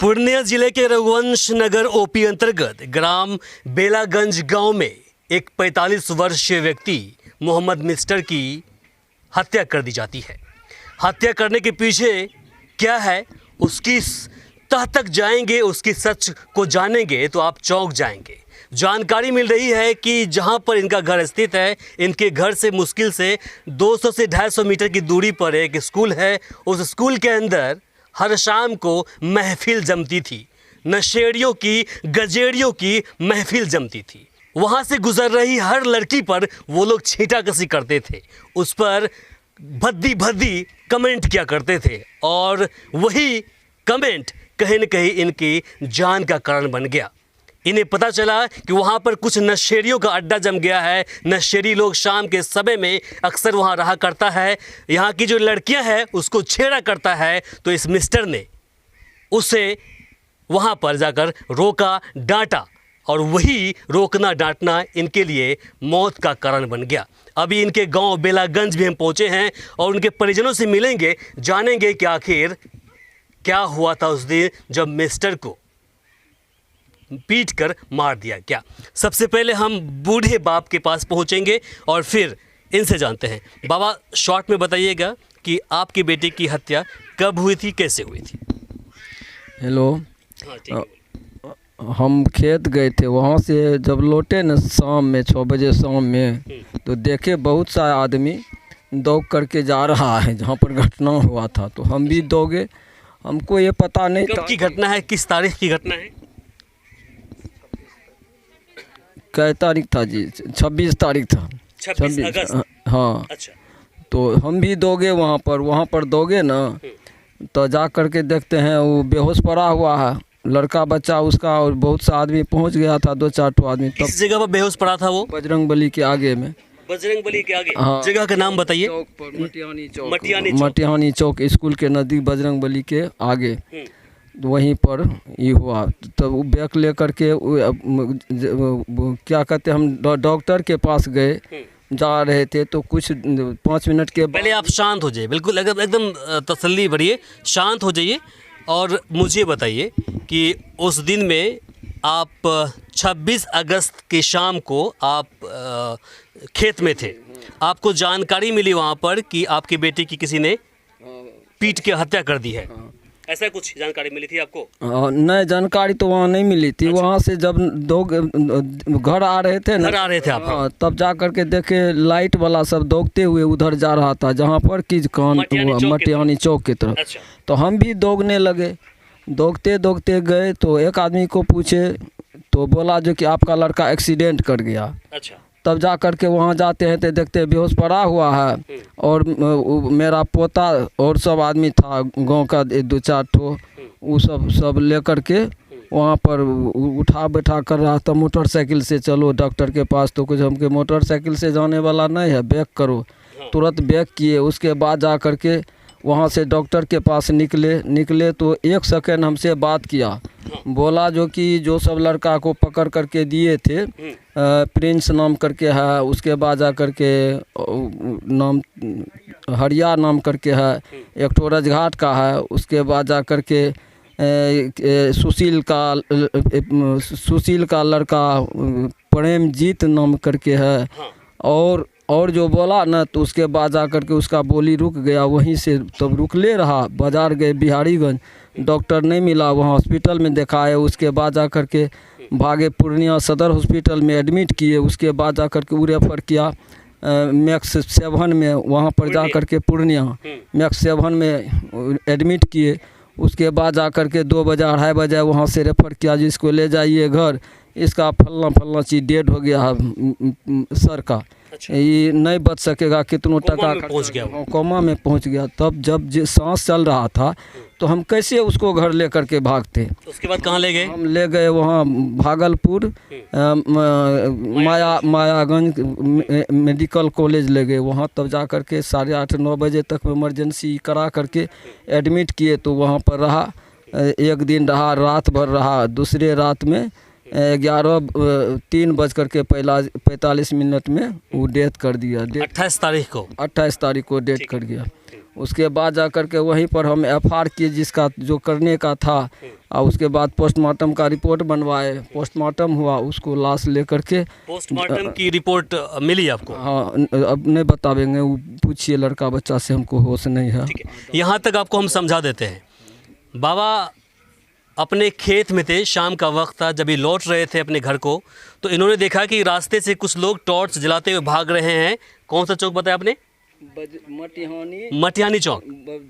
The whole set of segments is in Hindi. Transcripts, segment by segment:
पूर्णिया जिले के रघुवंश नगर ओपी अंतर्गत ग्राम बेलागंज गांव में एक 45 वर्षीय व्यक्ति मोहम्मद मिस्टर की हत्या कर दी जाती है। हत्या करने के पीछे क्या है उसकी तह तक जाएंगे, उसकी सच को जानेंगे तो आप चौंक जाएंगे। जानकारी मिल रही है कि जहां पर इनका घर स्थित है, इनके घर से मुश्किल से 200 से 250 मीटर की दूरी पर एक स्कूल है। उस स्कूल के अंदर हर शाम को महफिल जमती थी, नशेड़ियों की, गजेड़ियों की महफिल जमती थी। वहाँ से गुजर रही हर लड़की पर वो लोग छींटाकसी करते थे, उस पर भद्दी भद्दी कमेंट किया करते थे और वही कमेंट कहीं न कहीं इनकी जान का कारण बन गया। इन्हें पता चला कि वहाँ पर कुछ नशेड़ियों का अड्डा जम गया है। नशेड़ी लोग शाम के समय में अक्सर वहाँ रहा करता है, यहाँ की जो लड़कियाँ हैं उसको छेड़ा करता है। तो इस मिस्टर ने उसे वहाँ पर जाकर रोका, डांटा और वही रोकना डांटना इनके लिए मौत का कारण बन गया। अभी इनके गांव बेलागंज भी हम पहुँचे हैं और उनके परिजनों से मिलेंगे, जानेंगे कि आखिर क्या हुआ था उस दिन जब मिस्टर को पीट कर मार दिया क्या। सबसे पहले हम बूढ़े बाप के पास पहुंचेंगे और फिर इनसे जानते हैं। बाबा, शॉर्ट में बताइएगा कि आपकी बेटी की हत्या कब हुई थी, कैसे हुई थी? हेलो। हाँ, ठीक है। हम खेत गए थे, वहाँ से जब लौटे न शाम में 6 बजे शाम में, तो देखे बहुत सा आदमी दौड़ करके जा रहा है जहाँ पर घटना हुआ था। तो हम भी दौड़े, हमको ये पता नहीं था कब की घटना है, किस तारीख की घटना है? कै तारीख था जी? 26 तारीख था। 26 अगस्त। हाँ। अच्छा। तो हम भी दौड़े वहाँ पर दौड़े ना, तो जा कर के देखते हैं वो बेहोश पड़ा हुआ है, लड़का बच्चा उसका, और बहुत सा आदमी पहुंच गया था, 2-4 आदमी। किस जगह पर बेहोश पड़ा था वो? बजरंगबली के आगे में। बजरंगबली के आगे? हाँ। जगह का नाम बताइए। चौक पर मटियानी चौक। मटियानी मटियानी चौक स्कूल के नज़दीक बजरंगबली के आगे वहीं पर ये हुआ। तब वो बैग ले करके क्या कहते हम डॉक्टर के पास गए, जा रहे थे तो कुछ 5 मिनट के पहले आप शांत हो जाइए, बिल्कुल एकदम तसल्ली भरिए, शांत हो जाइए और मुझे बताइए कि उस दिन में आप 26 अगस्त की शाम को आप खेत में थे, आपको जानकारी मिली वहाँ पर कि आपकी बेटी की किसी ने पीट के हत्या कर दी है, ऐसा कुछ जानकारी मिली थी आपको? नहीं, जानकारी तो वहाँ नहीं मिली थी। अच्छा। वहाँ से जब घर आ रहे थे ना, घर आ रहे थे आप? हाँ, तब जा कर के देखे लाइट वाला सब दौड़ते हुए उधर जा रहा था जहाँ पर कि कान हुआ, मटियानी चौक की तरफ। अच्छा। तो हम भी दौड़ने लगे, दौड़ते दौड़ते गए तो एक आदमी को पूछे तो बोला जो कि आपका लड़का एक्सीडेंट कर गया। अच्छा। तब जा कर के वहाँ जाते हैं तो देखते बेहोश पड़ा हुआ है और मेरा पोता और सब आदमी था गांव का 2-4 ठो, वो सब लेकर के वहाँ पर उठा बैठा कर रहा था मोटरसाइकिल से। चलो डॉक्टर के पास, तो कुछ हमके मोटरसाइकिल से जाने वाला नहीं है, बैक करो। तुरंत बैक किए, उसके बाद जा कर के वहाँ से डॉक्टर के पास निकले तो 1 सेकंड हमसे बात किया। बोला जो कि जो सब लड़का को पकड़ करके दिए थे, प्रिंस नाम करके है, उसके बाद जा करके नाम हरिया नाम करके है, एक ठो रजघाट का है, उसके बाद जा करके सुशील का लड़का प्रेमजीत नाम करके है। और जो बोला ना तो उसके बाद जा कर के उसका बोली रुक गया, वहीं से तब रुकले रहा। बाज़ार गए बिहारीगंज, डॉक्टर नहीं मिला, वहाँ हॉस्पिटल में दिखाए, उसके बाद जा कर के भागे पूर्णिया सदर हॉस्पिटल में एडमिट किए। उसके बाद जा कर के वो रेफ़र किया मैक्स 7 में, वहाँ पर जा कर के पूर्णिया मैक्स 7 में एडमिट किए। उसके बाद जा कर के 2 बजे 2:30 बजे वहाँ से रेफ़र किया जिसको ले जाइए घर, इसका फलना चीज़ डेड हो गया है सर का। अच्छा। ये नहीं बच सकेगा, कितनों टका पहुँच गया, कोमा में पहुँच गया। तब जब सांस चल रहा था तो हम कैसे उसको घर लेकर के भागते। उसके बाद कहाँ ले गए? हम ले गए वहाँ भागलपुर मायागंज मेडिकल कॉलेज ले गए। वहाँ तब जा कर के 8:30-9 बजे तक इमरजेंसी करा करके एडमिट किए। तो वहाँ पर रहा, 1 दिन रहा, रात भर रहा। दूसरे रात में 3 बज कर के 45 मिनट में वो डेथ कर दिया। 28 तारीख को? 28 तारीख को डेथ कर गया। उसके बाद जा कर के वहीं पर हम एफआर किए जिसका जो करने का था, और उसके बाद पोस्टमार्टम का रिपोर्ट बनवाए। पोस्टमार्टम हुआ, उसको लाश लेकर के पोस्टमार्टम की रिपोर्ट मिली आपको? हाँ, अब नहीं बतावेंगे, वो पूछिए लड़का बच्चा से, हमको होश नहीं है। ठीक है, यहाँ तक आपको हम समझा देते हैं। बाबा अपने खेत में थे, शाम का वक्त था, जब ये लौट रहे थे अपने घर को, तो इन्होंने देखा कि रास्ते से कुछ लोग टॉर्च जलाते हुए भाग रहे हैं। कौन सा चौक बताया आपने? मटिहानी चौक,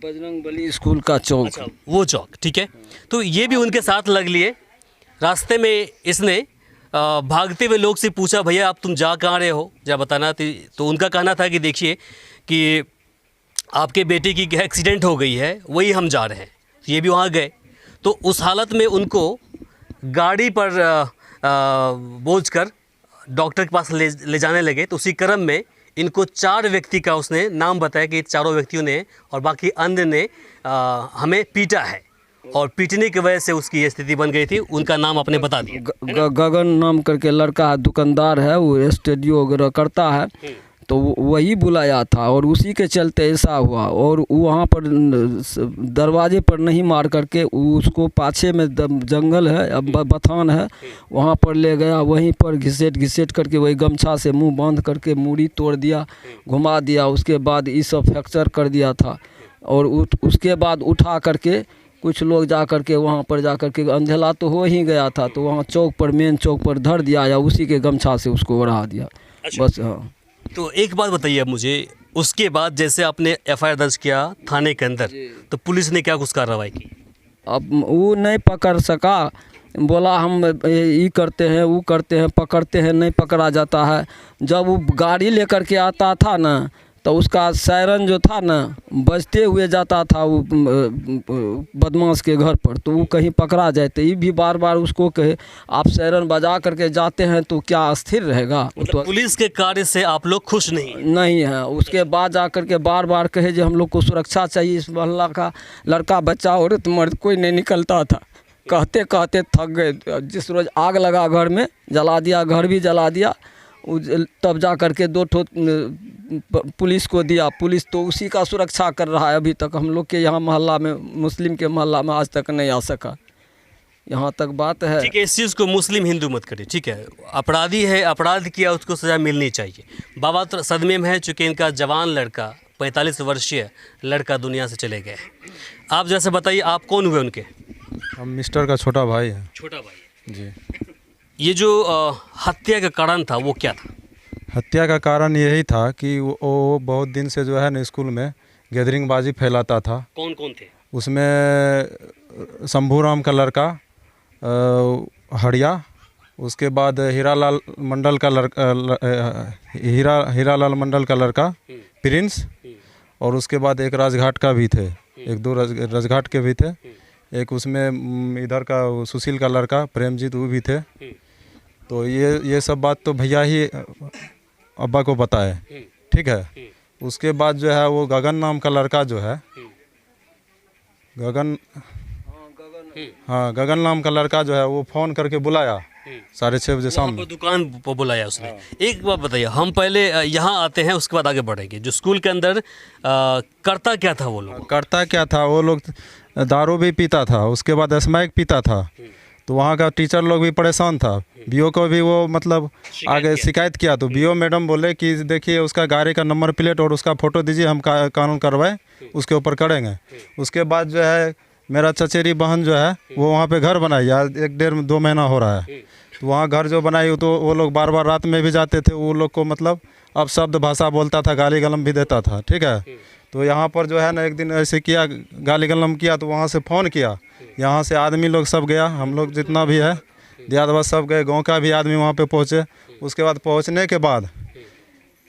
बजरंग बली स्कूल का चौक। अच्छा, वो चौक, ठीक है। तो ये भी उनके साथ लग लिए। रास्ते में इसने भागते हुए लोग से पूछा, भैया आप तुम जा कहाँ रहे हो, जरा बताना। तो उनका कहना था कि देखिए कि आपके बेटे की एक्सीडेंट हो गई है, वही हम जा रहे हैं। तो ये भी वहाँ गए, तो उस हालत में उनको गाड़ी पर बोझ कर डॉक्टर के पास ले जाने लगे। तो उसी क्रम में इनको 4 व्यक्ति का उसने नाम बताया कि चारों व्यक्तियों ने और बाकी अन्य ने हमें पीटा है, और पीटने की वजह से उसकी ये स्थिति बन गई थी। उनका नाम आपने बता दिया। गगन नाम करके लड़का है, दुकानदार है, वो स्टूडियो वगैरह करता है, तो वही बुलाया था और उसी के चलते ऐसा हुआ। और वहाँ पर दरवाजे पर नहीं मार करके उसको पाछे में जंगल है, बथान है, वहाँ पर ले गया। वहीं पर घिसेट करके वही गमछा से मुंह बांध करके मूड़ी तोड़ दिया, घुमा दिया। उसके बाद ये सब फ्रैक्चर कर दिया था। और उसके बाद उठा करके कुछ लोग जा करके वहाँ पर जा करके, अंधेला तो हो ही गया था, तो वहाँ चौक पर, मेन चौक पर धर दिया या उसी के गमछा से उसको ओढ़ा दिया। अच्छा। बस। हाँ, तो एक बात बताइए अब मुझे, उसके बाद जैसे आपने एफआईआर दर्ज किया थाने के अंदर, तो पुलिस ने क्या कुछ कार्रवाई की? अब वो नहीं पकड़ सका, बोला हम ये करते हैं, वो करते हैं, पकड़ते हैं, नहीं पकड़ा जाता है। जब वो गाड़ी लेकर के आता था ना, तो उसका सायरन जो था ना, बजते हुए जाता था वो बदमाश के घर पर, तो वो कहीं पकड़ा जाए। तो ये भी बार बार उसको कहे, आप सायरन बजा करके जाते हैं तो क्या स्थिर रहेगा? मतलब तो पुलिस के कार्य से आप लोग खुश नहीं है। उसके बाद जा करके बार बार कहे जो हम लोग को सुरक्षा चाहिए, इस मोहल्ला का लड़का बच्चा औरत मर्द कोई नहीं निकलता था। कहते कहते थक गए। जिस रोज़ आग लगा घर में, जला दिया, घर भी जला दिया। तब जा करके 2 ठो पुलिस को दिया। पुलिस तो उसी का सुरक्षा कर रहा है अभी तक। हम लोग के यहाँ मोहल्ला में, मुस्लिम के मोहल्ला में आज तक नहीं आ सका। यहाँ तक बात है। ठीक है, इस चीज़ को मुस्लिम हिंदू मत करिए, ठीक है। अपराधी है, अपराध किया, उसको सज़ा मिलनी चाहिए। बाबा तो सदमे में है, चूँकि इनका जवान लड़का, 45 वर्षीय लड़का दुनिया से चले गए। आप जैसे बताइए, आप कौन हुए उनके? हम मिस्टर का छोटा भाई है। छोटा भाई जी। ये जो हत्या का कारण था वो क्या था? हत्या का कारण यही था कि वो बहुत दिन से जो है ना स्कूल में गैदरिंग बाजी फैलाता था। कौन कौन थे उसमें? शंभूराम का लड़का हड़िया, उसके बाद हीरालाल मंडल का लड़का, हीरालाल मंडल का लड़का प्रिंस, और उसके बाद एक राजघाट का भी थे, 1-2 राजघाट के भी थे। एक उसमें इधर का सुशील का लड़का प्रेमजीत, वो भी थे। तो ये सब बात तो भैया ही अब्बा को पता है, ठीक है। उसके बाद जो है वो गगन नाम का लड़का जो है, गगन नाम का लड़का जो है वो फ़ोन करके बुलाया 6:30 बजे शाम में, दुकान पर बुलाया उसने। एक बात बताइए, हम पहले यहाँ आते हैं, उसके बाद आगे बढ़ेंगे। जो स्कूल के अंदर करता क्या था वो लोग? करता क्या था, वो लोग दारू भी पीता था, उसके बाद स्मैक पीता था। तो वहाँ का टीचर लोग भी परेशान था। बीओ को भी वो मतलब आगे शिकायत किया, तो बीओ मैडम बोले कि देखिए उसका गाड़ी का नंबर प्लेट और उसका फ़ोटो दीजिए, हम कानून कार्रवाई उसके ऊपर करेंगे। उसके बाद जो है मेरा चचेरी बहन जो है वो वहाँ पे घर बनाई, यार 1-1.5-2 महीना हो रहा है। तो वहाँ घर जो बनाई, तो वो लोग बार बार रात में भी जाते थे। वो लोग को मतलब अब शब्द भाषा बोलता था, गाली गलम भी देता था, ठीक है। तो यहाँ पर जो है ना एक दिन ऐसे किया, गाली गलम किया, तो वहाँ से फ़ोन किया। यहाँ से आदमी लोग सब गया, हम लोग जितना भी है दियादबाद सब गए, गांव का भी आदमी वहाँ पे पहुँचे। उसके बाद पहुँचने के बाद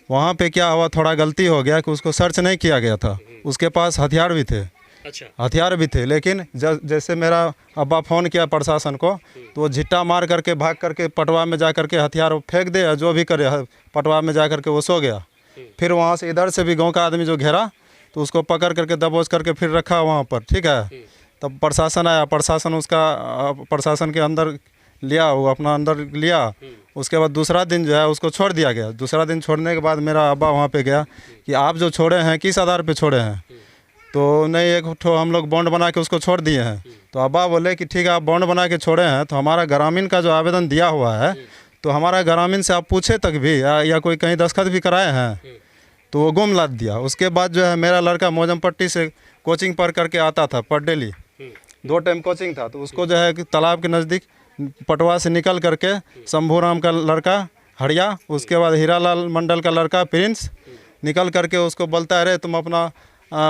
वहाँ पे क्या हुआ, थोड़ा गलती हो गया कि उसको सर्च नहीं किया गया था। उसके पास हथियार भी थे। अच्छा। हथियार भी थे, लेकिन जैसे मेरा अब्बा फ़ोन किया प्रशासन को, तो वो झिट्टा मार करके भाग करके पटवा में जा करके हथियार फेंक दे, जो भी करे पटवा में जा करके वो सो गया। फिर वहाँ से इधर से भी गाँव का आदमी जो घेरा, तो उसको पकड़ करके दबोच करके फिर रखा वहाँ पर, ठीक है। तब प्रशासन आया, प्रशासन के अंदर लिया, वो अपना अंदर लिया। उसके बाद दूसरा दिन जो है उसको छोड़ दिया गया। दूसरा दिन छोड़ने के बाद मेरा अब्बा वहाँ पे गया कि आप जो छोड़े हैं किस आधार पे छोड़े हैं। तो नहीं एक ठो हम लोग बॉन्ड बना के उसको छोड़ दिए हैं। तो अब्बा बोले कि ठीक है आप बॉन्ड बना के छोड़े हैं तो हमारा ग्रामीण का जो आवेदन दिया हुआ है तो हमारा ग्रामीण से आप पूछे तक भी या कोई कहीं दस्तखत भी कराए हैं तो वो गुम लाद दिया। उसके बाद जो है मेरा लड़का मौजमपट्टी से कोचिंग पढ़ करके आता था पर डेली 2 टाइम कोचिंग था। तो उसको जो है कि तालाब के नज़दीक पटवा से निकल करके शंभू राम का लड़का हड़िया, उसके बाद हीरालाल मंडल का लड़का प्रिंस निकल करके उसको बोलता है अरे तुम अपना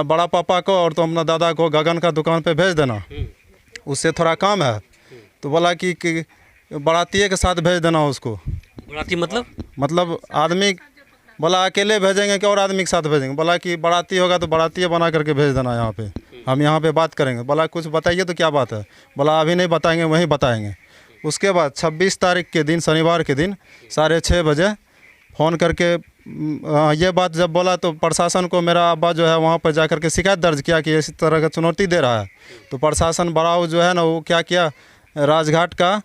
बड़ा पापा को और तुम अपना दादा को गगन का दुकान पे भेज देना, उससे थोड़ा काम है। तो बोला कि बारातिये के साथ भेज देना उसको। बाराती मतलब आदमी बोला अकेले भेजेंगे कि और आदमी के साथ भेजेंगे। बोला कि बाराती होगा तो बारातिये बना करके भेज देना यहाँ पे, हम यहाँ पे बात करेंगे। बोला कुछ बताइए तो क्या बात है। बोला अभी नहीं बताएंगे वहीं बताएंगे। उसके बाद 26 तारीख के दिन शनिवार के दिन 6:30 बजे फ़ोन करके ये बात जब बोला तो प्रशासन को मेरा अब्बा जो है वहाँ पर जा कर के शिकायत दर्ज किया कि इस तरह का चुनौती दे रहा है। तो प्रशासन बड़ाऊ जो है ना वो क्या किया, राजघाट का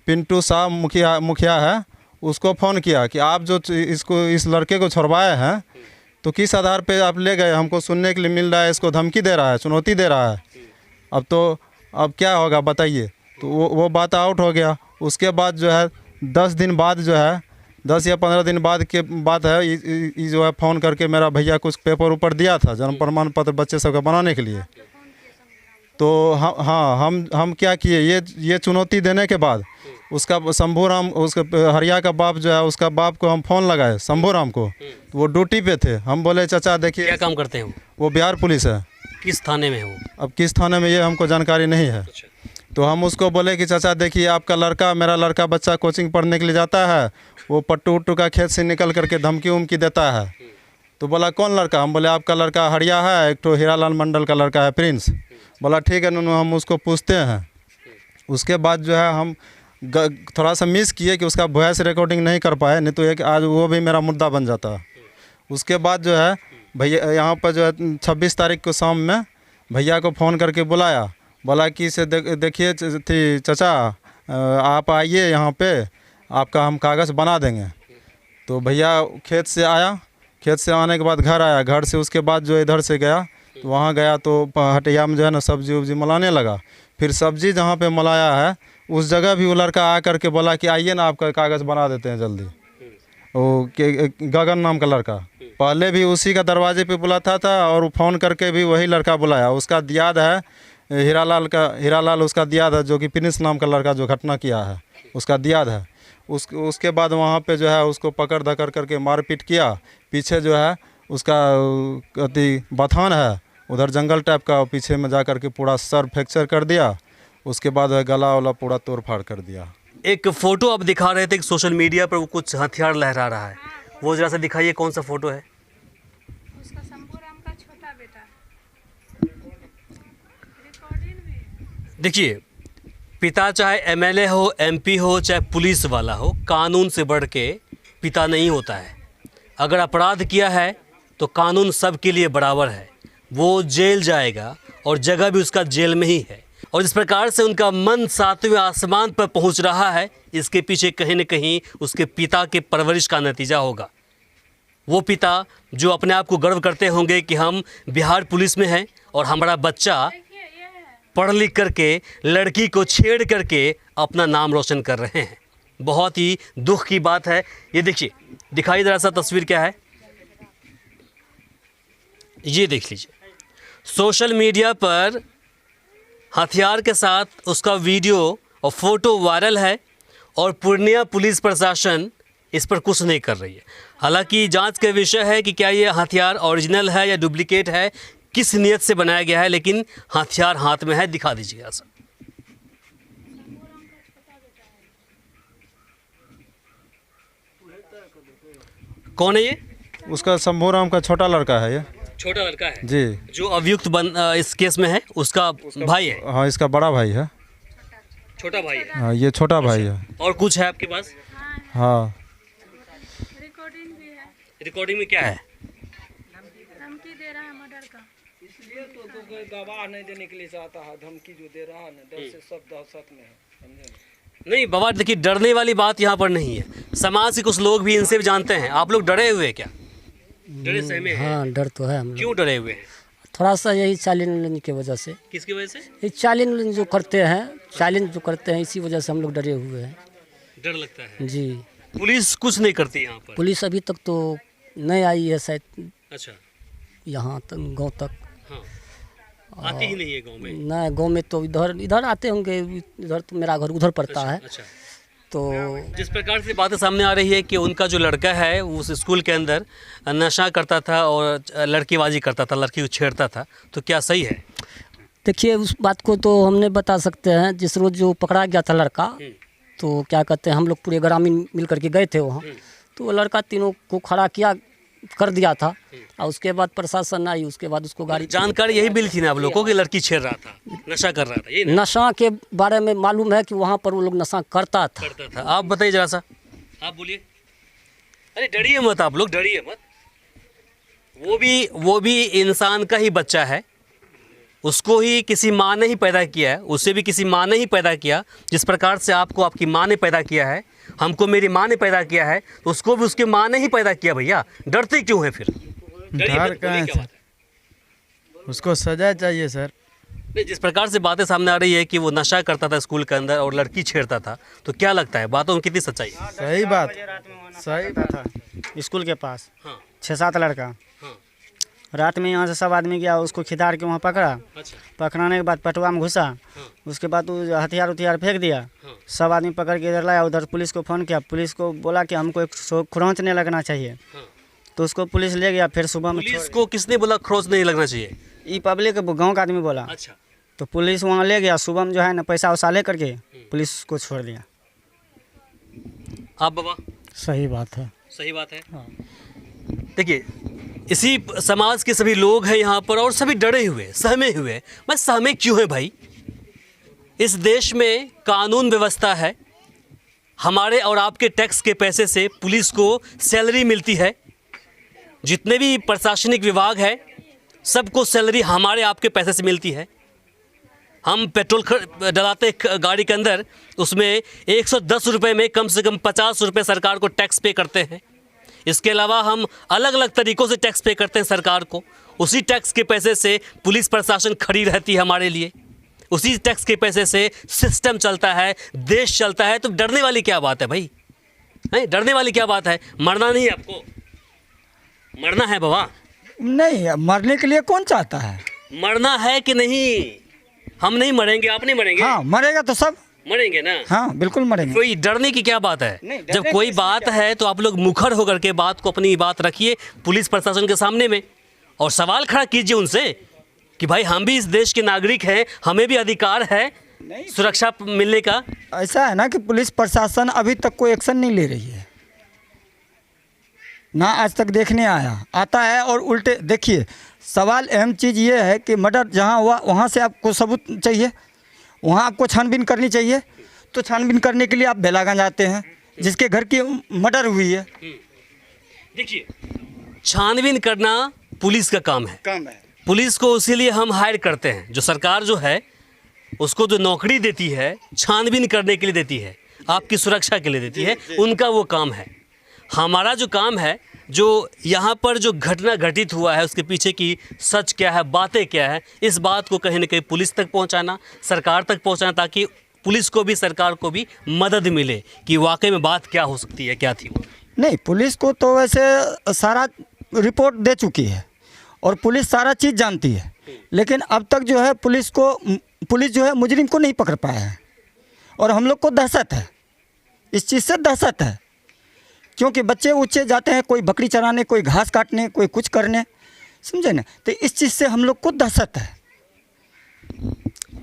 पिंटू शाह मुखिया है उसको फ़ोन किया कि आप जो इस लड़के को छुड़वाए हैं तो किस आधार पे आप ले गए, हमको सुनने के लिए मिल रहा है इसको धमकी दे रहा है, चुनौती दे रहा है। अब क्या होगा बताइए। तो वो बात आउट हो गया। उसके बाद जो है 10 दिन बाद जो है 10 या 15 दिन बाद के बात है ये जो है फ़ोन करके मेरा भैया कुछ पेपर ऊपर दिया था जन्म प्रमाण पत्र बच्चे सब का बनाने के लिए। तो हम क्या किए, ये चुनौती देने के बाद उसका शंभू राम उसका हरिया का बाप जो है उसका बाप को हम फ़ोन लगाए शंभू राम को। तो वो ड्यूटी पे थे। हम बोले चाचा देखिए क्या काम करते हैं वो बिहार पुलिस है। किस थाने में है वो? अब किस थाने में ये हमको जानकारी नहीं है। तो हम उसको बोले कि चाचा देखिए आपका लड़का मेरा लड़का बच्चा कोचिंग पढ़ने के लिए जाता है, वो पट्टू उट्टू का खेत से निकल करके धमकी उमकी देता है। तो बोला कौन लड़का? हम बोले आपका लड़का हड़िया है, एक तो हीरालाल मंडल का लड़का है प्रिंस। बोला ठीक है नूनू हम उसको पूछते हैं। उसके बाद जो है हम थोड़ा सा मिस किए कि उसका वॉइस रिकॉर्डिंग नहीं कर पाए, नहीं तो एक आज वो भी मेरा मुद्दा बन जाता। उसके बाद जो है भैया यहाँ पर जो है 26 तारीख को शाम में भैया को फ़ोन करके बुलाया। बोला कि इसे देखिए थी चाचा आप आइए यहाँ पे आपका हम कागज़ बना देंगे। तो भैया खेत से आया, खेत से आने के बाद घर आया, घर से उसके बाद जो इधर से गया तो वहाँ गया तो हटिया में जो है ना सब्जी उब्जी मलाने लगा। फिर सब्जी जहाँ पे मलाया है उस जगह भी वो लड़का आ करके बोला कि आइए ना आपका कागज़ बना देते हैं जल्दी। वो गगन नाम का लड़का पहले भी उसी का दरवाजे पे बुलाता था और फ़ोन करके भी वही लड़का बुलाया। उसका दियाद है हीरालाल उसका दियाद है जो कि प्रिंस नाम का लड़का जो घटना किया है उसका दियाद है। उसके बाद वहाँ पे जो है उसको पकड़ धकड़ करके मारपीट किया। पीछे जो है उसका अति बथान है उधर जंगल टाइप का, पीछे में जा कर के पूरा सर फ्रैक्चर कर दिया। उसके बाद गला वाला पूरा तोड़ फाड़ कर दिया। एक फ़ोटो आप दिखा रहे थे कि सोशल मीडिया पर वो कुछ हथियार लहरा रहा है, वो जरा सा दिखाइए कौन सा फ़ोटो है? उसका शंभू राम का छोटा बेटा। देखिए पिता चाहे एमएलए हो, एमपी हो, चाहे पुलिस वाला हो, कानून से बढ़ के पिता नहीं होता है। अगर अपराध किया है तो कानून सबके लिए बराबर है, वो जेल जाएगा और जगह भी उसका जेल में ही है। और इस प्रकार से उनका मन 7वें आसमान पर पहुंच रहा है, इसके पीछे कहीं न कहीं उसके पिता के परवरिश का नतीजा होगा। वो पिता जो अपने आप को गर्व करते होंगे कि हम बिहार पुलिस में हैं और हमारा बच्चा पढ़ लिख करके लड़की को छेड़ करके अपना नाम रोशन कर रहे हैं। बहुत ही दुख की बात है। ये देखिए, दिखाई जरा सा तस्वीर क्या है, ये देख लीजिए। सोशल मीडिया पर हथियार के साथ उसका वीडियो और फोटो वायरल है और पूर्णिया पुलिस प्रशासन इस पर कुछ नहीं कर रही है। हालांकि जांच का विषय है कि क्या ये हथियार ओरिजिनल है या डुप्लीकेट है, किस नियत से बनाया गया है, लेकिन हथियार हाथ में है। दिखा दीजिएगा सर। कौन है ये? उसका शंभू राम का छोटा लड़का है ये। छोटा लड़का है जी, जो अभियुक्त इस केस में है, उसका भाई है। हाँ इसका बड़ा भाई है। छोटा भाई है। हाँ ये छोटा भाई है। और कुछ है आपके पास? हाँ रिकॉर्डिंग भी है। रिकॉर्डिंग में क्या है? धमकी दे रहा है मर्डर का। इसलिए तो कोई गवाह नहीं देने के लिए चाहता है, धमकी जो दे रहा है ना, डर से सब दहशत में है, समझे? नहीं बाबा देखिए, डरने वाली बात यहाँ पर नहीं है। समाज के कुछ लोग भी इनसे भी जानते हैं। आप लोग डरे हुए हैं क्या? डरे सहमे हैं? हाँ डर तो है हम लोग। क्यों डरे हुए हैं? थोड़ा सा यही चाइल्ड की वजह से, किसकी वजह से? ये चाइल्ड जो करते हैं इसी वजह से हम लोग डरे हुए हैं। डर लगता है जी। पुलिस कुछ नहीं करती यहाँ पर? पुलिस अभी तक तो नहीं आई है शायद अच्छा, यहाँ तक, गांव तक। हाँ, आती ही नहीं है गांव में? ना गांव में तो इधर आते होंगे, इधर तो मेरा घर उधर पड़ता है। अच्छा, तो जिस प्रकार से बातें सामने आ रही है कि उनका जो लड़का है उस स्कूल के अंदर नशा करता था और लड़कीबाजी करता था, लड़की को छेड़ता था, तो क्या सही है? देखिए, उस बात को तो हम नहीं बता सकते हैं। जिस रोज़ जो पकड़ा गया था लड़का, तो क्या कहते हैं, हम लोग पूरे ग्रामीण मिल करके गए थे वहाँ, तो वो लड़का तीनों को खड़ा कर दिया था और उसके बाद प्रशासन आई, उसके बाद उसको गाड़ी। जानकारी यही मिली थी ना आप लोगों को कि लड़की छेड़ रहा था, नशा कर रहा था? ये ना? नशा के बारे में मालूम है कि वहाँ पर वो लोग नशा करता था। आप बताइए जरा सा, आप बोलिए। अरे डरिए मत आप लोग, डरिए मत। वो भी इंसान का ही बच्चा है, उसको ही किसी माँ ने ही पैदा किया है, उसे भी किसी माँ ने ही पैदा किया। जिस प्रकार से आपको आपकी माँ ने पैदा किया है, हमको मेरी माँ ने पैदा किया है, तो उसको भी उसकी माँ ने ही पैदा किया। भैया डरते क्यों हैं फिर? डर कहाँ है? उसको सजा चाहिए सर। नहीं, जिस प्रकार से बातें सामने आ रही है कि वो नशा करता था स्कूल के अंदर और लड़की छेड़ता था, तो क्या लगता है बातों में कितनी सच्चाई? सही बात, सही बात है। स्कूल के पास हाँ, 6-7 लड़का, हाँ, रात में यहाँ से सब आदमी गया, उसको खिदार के वहाँ पकड़ा। अच्छा, पकड़ाने के बाद पटवा में घुसा, उसके बाद वो हथियार फेंक दिया। सब आदमी पकड़ के इधर लाया, उधर पुलिस को फ़ोन किया, पुलिस को बोला कि हमको एक खुरांच नहीं लगना चाहिए, तो उसको पुलिस ले गया। फिर सुबह में पुलिस को किसने बोला खरोच नहीं लगना चाहिए? ये पब्लिक गाँव का आदमी बोला। अच्छा, तो पुलिस वहाँ ले गया, सुबह में जो है ना पैसा वैसा ले करके पुलिस को छोड़ दिया। आप बाबा? सही बात है। सही बात है। देखिए, इसी समाज के सभी लोग हैं यहाँ पर और सभी डरे हुए, सहमे हुए। मैं सहमे क्यों है भाई? इस देश में कानून व्यवस्था है, हमारे और आपके टैक्स के पैसे से पुलिस को सैलरी मिलती है, जितने भी प्रशासनिक विभाग है सबको सैलरी हमारे आपके पैसे से मिलती है। हम पेट्रोल डलाते गाड़ी के अंदर, उसमें 110 रुपये में कम से कम 50 रुपये सरकार को टैक्स पे करते हैं। इसके अलावा हम अलग अलग तरीक़ों से टैक्स पे करते हैं सरकार को। उसी टैक्स के पैसे से पुलिस प्रशासन खड़ी रहती है हमारे लिए, उसी टैक्स के पैसे से सिस्टम चलता है, देश चलता है। तो डरने वाली क्या बात है भाई? नहीं, डरने वाली क्या बात है? मरना नहीं है आपको, मरना है बाबा? नहीं, मरने के लिए कौन चाहता है? मरना है कि नहीं? हम नहीं मरेंगे, आप नहीं मरेंगे? हाँ, मरेगा तो सब मरेंगे ना। हाँ, बिल्कुल मरेंगे। कोई डरने की क्या बात है? जब कोई बात है तो आप लोग मुखर होकर के बात को, अपनी बात रखिए पुलिस प्रशासन के सामने में और सवाल खड़ा कीजिए उनसे कि भाई हम भी इस देश के नागरिक हैं, हमें भी अधिकार है सुरक्षा मिलने का। ऐसा है ना कि पुलिस प्रशासन अभी तक कोई एक्शन नहीं ले रही है ना, आज तक देखने आता है। और उल्टे देखिए, सवाल अहम चीज़ ये है कि मर्डर जहाँ हुआ वहाँ से आपको सबूत चाहिए, वहाँ आपको छानबीन करनी चाहिए। तो छानबीन करने के लिए आप बेलागंज आते हैं, जिसके घर की मर्डर हुई है। देखिए, छानबीन करना पुलिस का काम है। पुलिस को इसीलिए हम हायर करते हैं। जो सरकार जो है उसको जो नौकरी देती है, छानबीन करने के लिए देती है, आपकी सुरक्षा के लिए देती है, उनका वो काम है। हमारा जो काम है, जो यहाँ पर जो घटना घटित हुआ है उसके पीछे की सच क्या है, बातें क्या है, इस बात को कहीं ना कहीं पुलिस तक पहुँचाना, सरकार तक पहुँचाना, ताकि पुलिस को भी सरकार को भी मदद मिले कि वाकई में बात क्या हो सकती है, क्या थी वो। नहीं, पुलिस को तो वैसे सारा रिपोर्ट दे चुकी है और पुलिस सारा चीज़ जानती है, लेकिन अब तक जो है पुलिस जो है मुजरिम को नहीं पकड़ पाया है। और हम लोग को दहशत है, इस चीज़ से दहशत है, क्योंकि बच्चे उच्चे जाते हैं, कोई बकरी चराने, कोई घास काटने, कोई कुछ करने, समझे ना। तो इस चीज़ से हम लोग को दहशत है।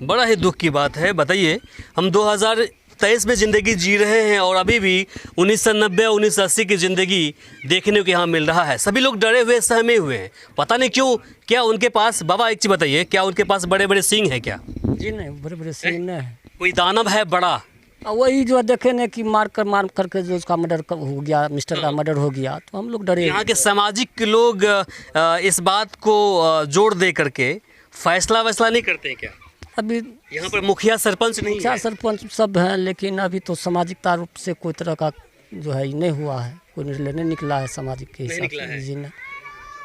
बड़ा ही दुख की बात है। बताइए, हम 2023 में ज़िंदगी जी रहे हैं और अभी भी 1990 1980 की ज़िंदगी देखने को यहाँ मिल रहा है। सभी लोग डरे हुए, सहमे हुए हैं। पता नहीं क्यों। क्या उनके पास, बाबा एक चीज़ बताइए, क्या उनके पास बड़े बड़े सींग हैं क्या? जी नहीं, बड़े बड़े सीन नहीं है। कोई दानव है बड़ा? वही जो देखे ने कि मार करके जो उसका मर्डर हो गया, मिस्टर का मर्डर हो गया, तो हम लोग डरे। यहाँ के सामाजिक लोग इस बात को जोड़ दे करके फैसला नहीं करते हैं क्या? अभी यहाँ पर मुखिया सरपंच नहीं है? सरपंच सब हैं, लेकिन अभी तो सामाजिकता रूप से कोई तरह का जो है नहीं हुआ है, कोई निर्णय नहीं निकला है सामाजिक के हिसाब से। जी नहीं,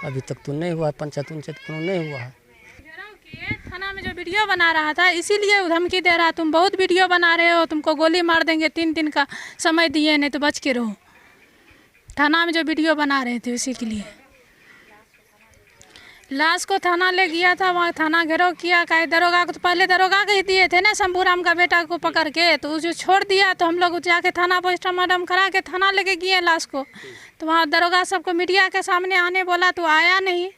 अभी तक तो नहीं हुआ है, पंचायत नहीं हुआ है। ये थाना में जो वीडियो बना रहा था इसीलिए वो धमकी दे रहा, तुम बहुत वीडियो बना रहे हो, तुमको गोली मार देंगे, 3 दिन का समय दिए, नहीं तो बच के रहो। थाना में जो वीडियो बना रहे थे उसी के लिए लाश को थाना ले गया था, वहाँ थाना घेराव किया। कहे दरोगा को तो पहले दरोगा के ही दिए थे ना, शंभूराम का बेटा को पकड़ के, तो जो छोड़ दिया तो हम लोग जाके थाना पोस्टमार्टम करा के थाना लेके गए लाश को। तो वहाँ दरोगा सबको मीडिया के सामने आने बोला तो आया नहीं।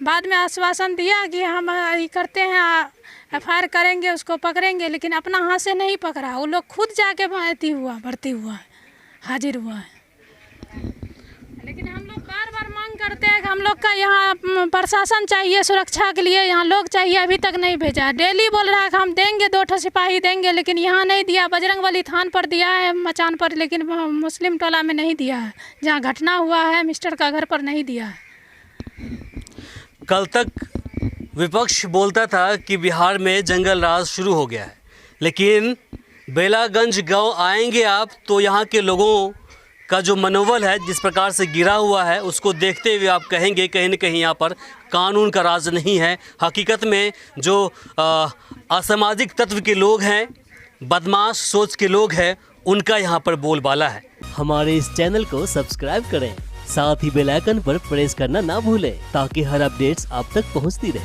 बाद में आश्वासन दिया कि हम ये करते हैं, FIR करेंगे, उसको पकड़ेंगे, लेकिन अपना हाथ से नहीं पकड़ा। वो लोग खुद जाके भर्ती हुआ है, हाजिर हुआ है। लेकिन हम लोग बार बार मांग करते हैं कि हम लोग का यहाँ प्रशासन चाहिए सुरक्षा के लिए, यहाँ लोग चाहिए, अभी तक नहीं भेजा। डेली बोल रहा है कि हम देंगे, 2 सिपाही देंगे, लेकिन यहाँ नहीं दिया। बजरंगबली थान पर दिया है, मचान पर, लेकिन मुस्लिम टोला में नहीं दिया है। जहाँ घटना हुआ है मिस्टर का घर पर नहीं दिया है। कल तक विपक्ष बोलता था कि बिहार में जंगल राज शुरू हो गया है, लेकिन बेलागंज गांव आएंगे आप तो यहाँ के लोगों का जो मनोबल है जिस प्रकार से गिरा हुआ है, उसको देखते हुए आप कहेंगे कहीं न कहीं यहाँ पर कानून का राज नहीं है। हकीकत में जो असामाजिक तत्व के लोग हैं, बदमाश सोच के लोग हैं, उनका यहाँ पर बोलबाला है। हमारे इस चैनल को सब्सक्राइब करें, साथ ही बेल आइकन पर प्रेस करना ना भूलें ताकि हर अपडेट्स आप तक पहुँचती रहे।